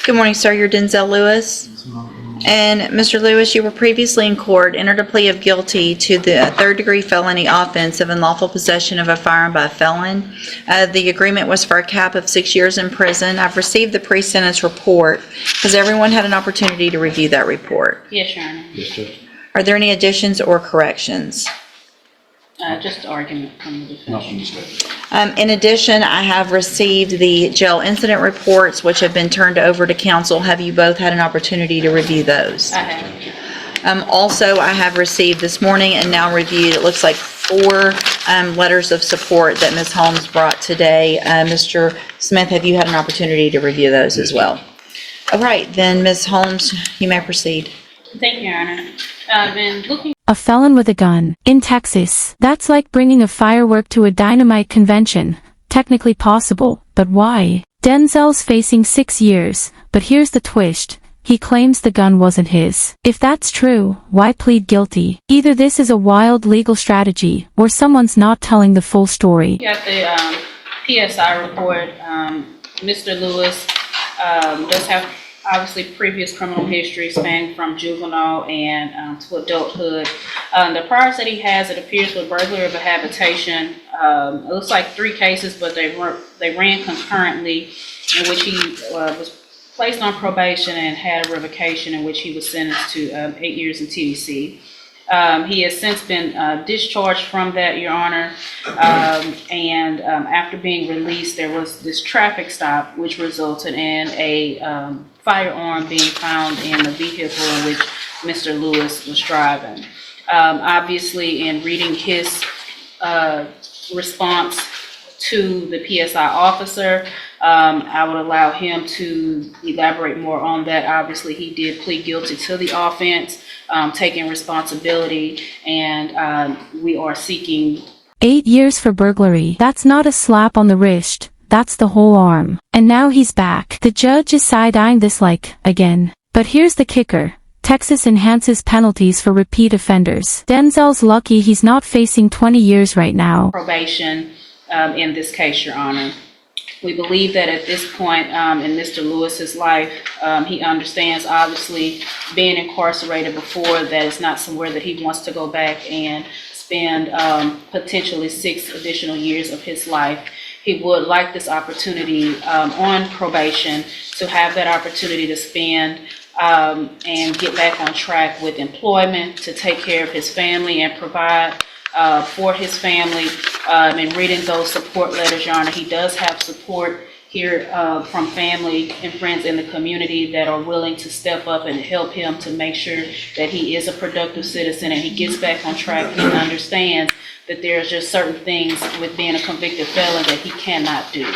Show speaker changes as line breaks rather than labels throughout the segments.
Good morning, sir. You're Denzel Lewis. And Mr. Lewis, you were previously in court, entered a plea of guilty to the third-degree felony offense of unlawful possession of a firearm by a felon. The agreement was for a cap of 6 years in prison. I've received the pre-sentence report. Has everyone had an opportunity to review that report?
Yes, Your Honor.
Yes, Judge.
Are there any additions or corrections?
Just argument from the defense.
In addition, I have received the jail incident reports, which have been turned over to counsel. Have you both had an opportunity to review those?
I have.
Also, I have received this morning and now reviewed, it looks like 4 letters of support that Ms. Holmes brought today. Mr. Smith, have you had an opportunity to review those as well? All right, then Ms. Holmes, you may proceed.
Thank you, Your Honor. I've been looking.
A felon with a gun. In Texas, that's like bringing a firework to a dynamite convention. Technically possible, but why? Denzel's facing 6 years, but here's the twist. He claims the gun wasn't his. If that's true, why plead guilty? Either this is a wild legal strategy, or someone's not telling the full story.
Got the PSI report. Mr. Lewis does have obviously previous criminal history spanning from juvenile and to adulthood. The priors that he has, it appears with burglary of a habitation. It looks like 3 cases, but they ran concurrently, in which he was placed on probation and had a revocation, in which he was sentenced to 8 years in TDC. He has since been discharged from that, Your Honor, and after being released, there was this traffic stop, which resulted in a firearm being found in the vehicle in which Mr. Lewis was driving. Obviously, in reading his response to the PSI officer, I would allow him to elaborate more on that. Obviously, he did plead guilty to the offense, taking responsibility, and we are seeking
8 years for burglary. That's not a slap on the wrist. That's the whole arm. And now he's back. The judge is side-eyeing this like, again. But here's the kicker. Texas enhances penalties for repeat offenders. Denzel's lucky he's not facing 20 years right now.
probation in this case, Your Honor. We believe that at this point in Mr. Lewis's life, he understands, obviously, being incarcerated before, that it's not somewhere that he wants to go back and spend potentially 6 additional years of his life. He would like this opportunity on probation to have that opportunity to spend and get back on track with employment, to take care of his family and provide for his family. And reading those support letters, Your Honor, he does have support here from family and friends in the community that are willing to step up and help him to make sure that he is a productive citizen and he gets back on track and understands that there's just certain things with being a convicted felon that he cannot do.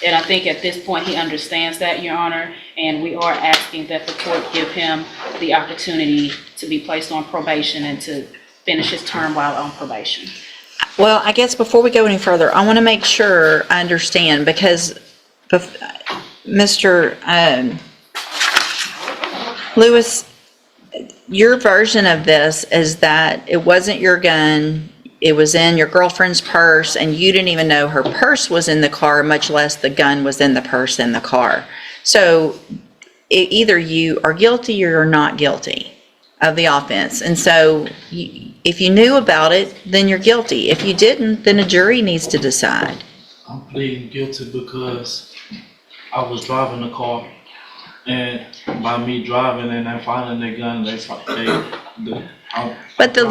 And I think at this point he understands that, Your Honor, and we are asking that the court give him the opportunity to be placed on probation and to finish his term while on probation.
Well, I guess before we go any further, I want to make sure I understand, because Mr. Lewis, your version of this is that it wasn't your gun, it was in your girlfriend's purse, and you didn't even know her purse was in the car, much less the gun was in the purse in the car. So either you are guilty or you're not guilty of the offense. And so if you knew about it, then you're guilty. If you didn't, then a jury needs to decide.
I'm pleading guilty because I was driving the car, and by me driving and then finding the gun,
But the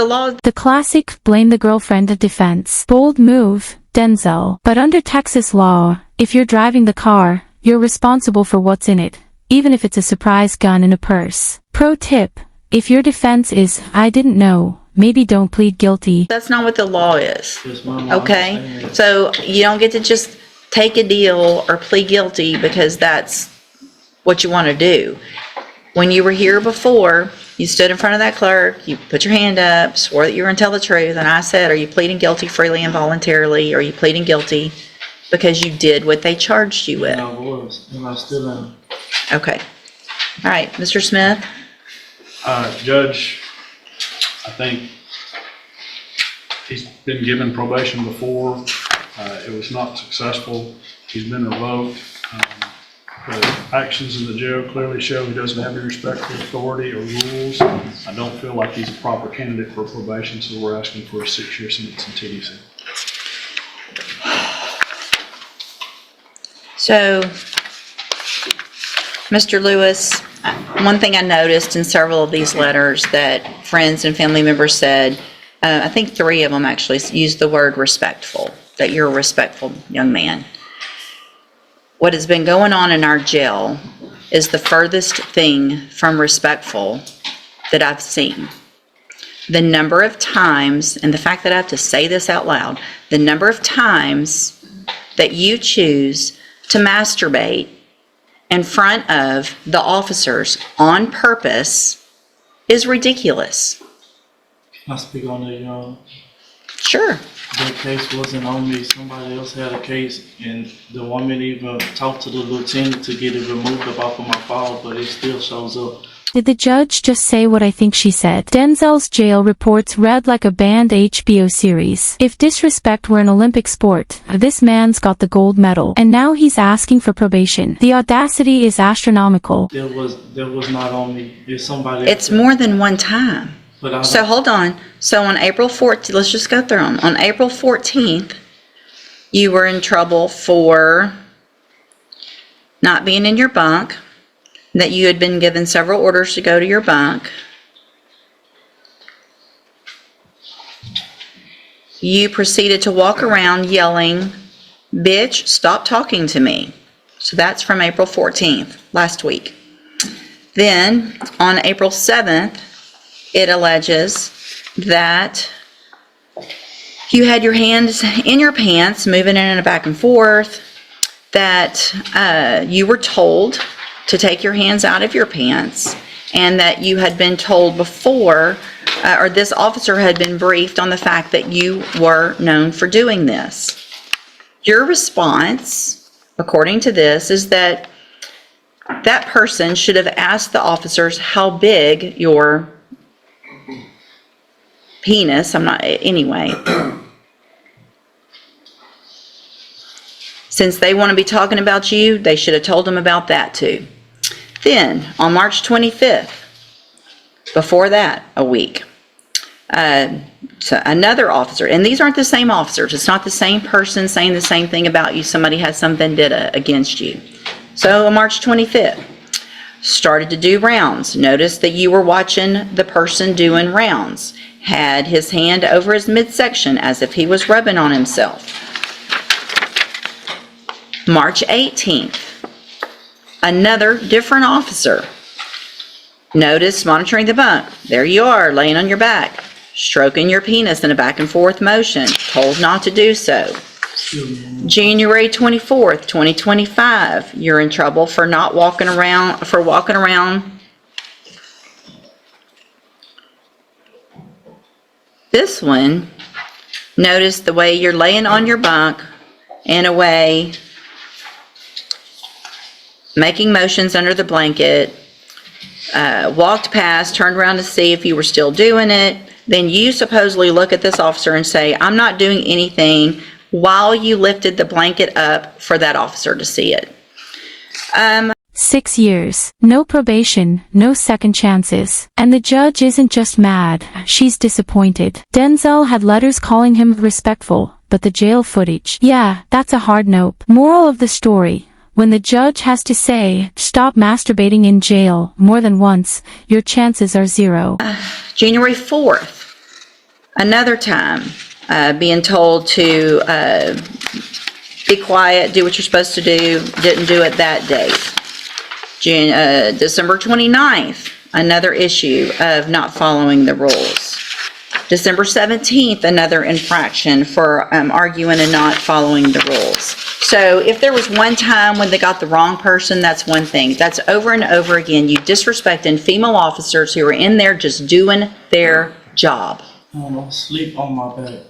law.
The classic blame the girlfriend defense. Bold move, Denzel. But under Texas law, if you're driving the car, you're responsible for what's in it, even if it's a surprise gun in a purse. Pro tip, if your defense is, I didn't know, maybe don't plead guilty.
That's not what the law is. Okay?
Okay.
So you don't get to just take a deal or plead guilty because that's what you want to do. When you were here before, you stood in front of that clerk, you put your hand up, swore that you were going to tell the truth, and I said, are you pleading guilty freely and voluntarily, or are you pleading guilty because you did what they charged you with?
And I was, and I still am.
Okay. All right, Mr. Smith?
Judge, I think he's been given probation before. It was not successful. He's been revoked. The actions in the jail clearly show he doesn't have any respect for authority or rules. I don't feel like he's a proper candidate for probation, so we're asking for a 6-year sentence in TDC.
So, Mr. Lewis, one thing I noticed in several of these letters that friends and family members said, I think 3 of them actually used the word respectful, that you're a respectful young man. What has been going on in our jail is the furthest thing from respectful that I've seen. The number of times, and the fact that I have to say this out loud, the number of times that you choose to masturbate in front of the officers on purpose is ridiculous.
Can I speak on that, Your Honor?
Sure.
That case wasn't on me. Somebody else had a case, and the woman even talked to the lieutenant to get it removed up off of my file, but it still shows up.
Did the judge just say what I think she said? Denzel's jail reports read like a banned HBO series. If disrespect were an Olympic sport, this man's got the gold medal, and now he's asking for probation. The audacity is astronomical.
That was not on me. It's somebody else.
It's more than one time.
But I
So
don't-
hold on. So on April 14th, let's just go through them. On April 14th, you were in trouble for not being in your bunk, that you had been given several orders to go to your bunk. You proceeded to walk around yelling, "Bitch, stop talking to me." So that's from April 14th, last week. Then on April 7th, it alleges that you had your hands in your pants, moving in and back and forth, that you were told to take your hands out of your pants, and that you had been told before, or this officer had been briefed on the fact that you were known for doing this. Your response, according to this, is that that person should have asked the officers how big your penis, anyway. Since they want to be talking about you, they should have told them about that too. Then, on March 25th, before that, a week, so another officer, and these aren't the same officers, it's not the same person saying the same thing about you, somebody has some vendetta against you. So on March 25th, started to do rounds. Notice that you were watching the person doing rounds. Had his hand over his midsection as if he was rubbing on himself. March 18th, another different officer. Notice monitoring the bunk. There you are, laying on your back, stroking your penis in a back and forth motion, told not to do so. January 24th, 2025, you're in trouble for walking around. This one, notice the way you're laying on your bunk in a way, making motions under the blanket, walked past, turned around to see if you were still doing it. Then you supposedly look at this officer and say, "I'm not doing anything," while you lifted the blanket up for that officer to see it.
6 years, no probation, no second chances. And the judge isn't just mad, she's disappointed. Denzel had letters calling him respectful, but the jail footage, yeah, that's a hard nope. Moral of the story, when the judge has to say, stop masturbating in jail more than once, your chances are 0.
January 4th, another time, being told to be quiet, do what you're supposed to do, didn't do it that date. December 29th, another issue of not following the rules. December 17th, another infraction for arguing and not following the rules. So if there was one time when they got the wrong person, that's one thing. That's over and over again, you disrespecting female officers who are in there just doing their job.
I sleep on my back.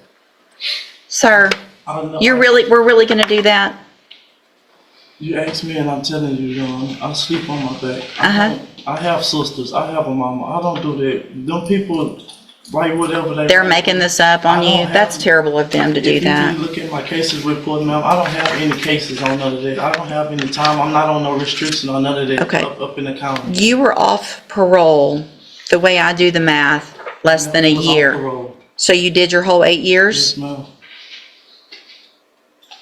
Sir,
I know.
we're really gonna do that?
You asked me, and I'm telling you, John, I sleep on my back.
Uh-huh.
I have sisters. I have a mama. I don't do that. Them people, write whatever they.
They're
write.
making this up on
I don't
you?
have-
That's terrible of them to do that.
If you look at my cases report, ma'am, I don't have any cases on none of that. I don't have any time. I'm not on no restriction on none of that.
Okay.
Up in the county.
You were off parole, the way I do the math, less than a
Was on
year.
parole.
So you did your whole 8 years?
Yes, ma'am.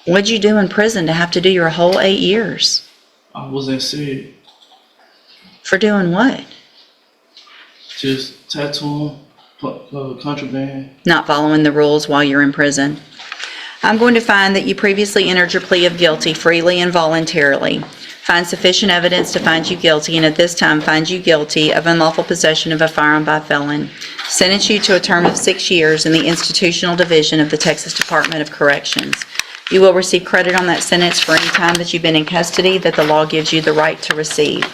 What'd you do in prison to have to do your whole 8 years?
I was in SIG.
For doing what?
Just tattooing, contraband.
Not following the rules while you're in prison. I'm going to find that you previously entered your plea of guilty freely and voluntarily. Find sufficient evidence to find you guilty, and at this time find you guilty of unlawful possession of a firearm by felon. Sentence you to a term of 6 years in the institutional division of the Texas Department of Corrections. You will receive credit on that sentence for any time that you've been in custody that the law gives you the right to receive.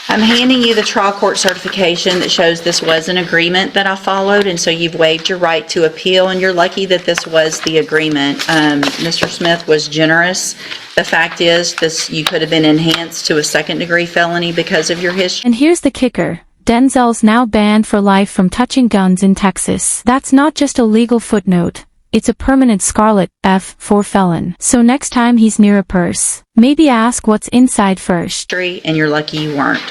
I'm handing you the trial court certification that shows this was an agreement that I followed, and so you've waived your right to appeal, and you're lucky that this was the agreement. Mr. Smith was generous. The fact is, you could have been enhanced to a second-degree felony because of your history.
And here's the kicker. Denzel's now banned for life from touching guns in Texas. That's not just a legal footnote. It's a permanent scarlet F for felon. So next time he's near a purse, maybe ask what's inside first.
And you're lucky you weren't.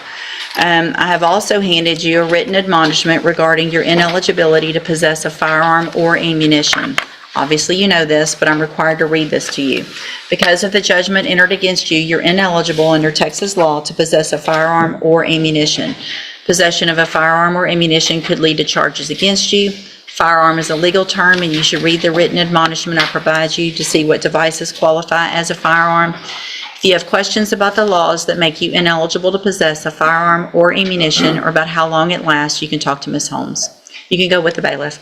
I have also handed you a written admonishment regarding your ineligibility to possess a firearm or ammunition. Obviously you know this, but I'm required to read this to you. Because of the judgment entered against you, you're ineligible under Texas law to possess a firearm or ammunition. Possession of a firearm or ammunition could lead to charges against you. Firearm is a legal term, and you should read the written admonishment I provide you to see what devices qualify as a firearm. If you have questions about the laws that make you ineligible to possess a firearm or ammunition, or about how long it lasts, you can talk to Ms. Holmes. You can go with the bailiff.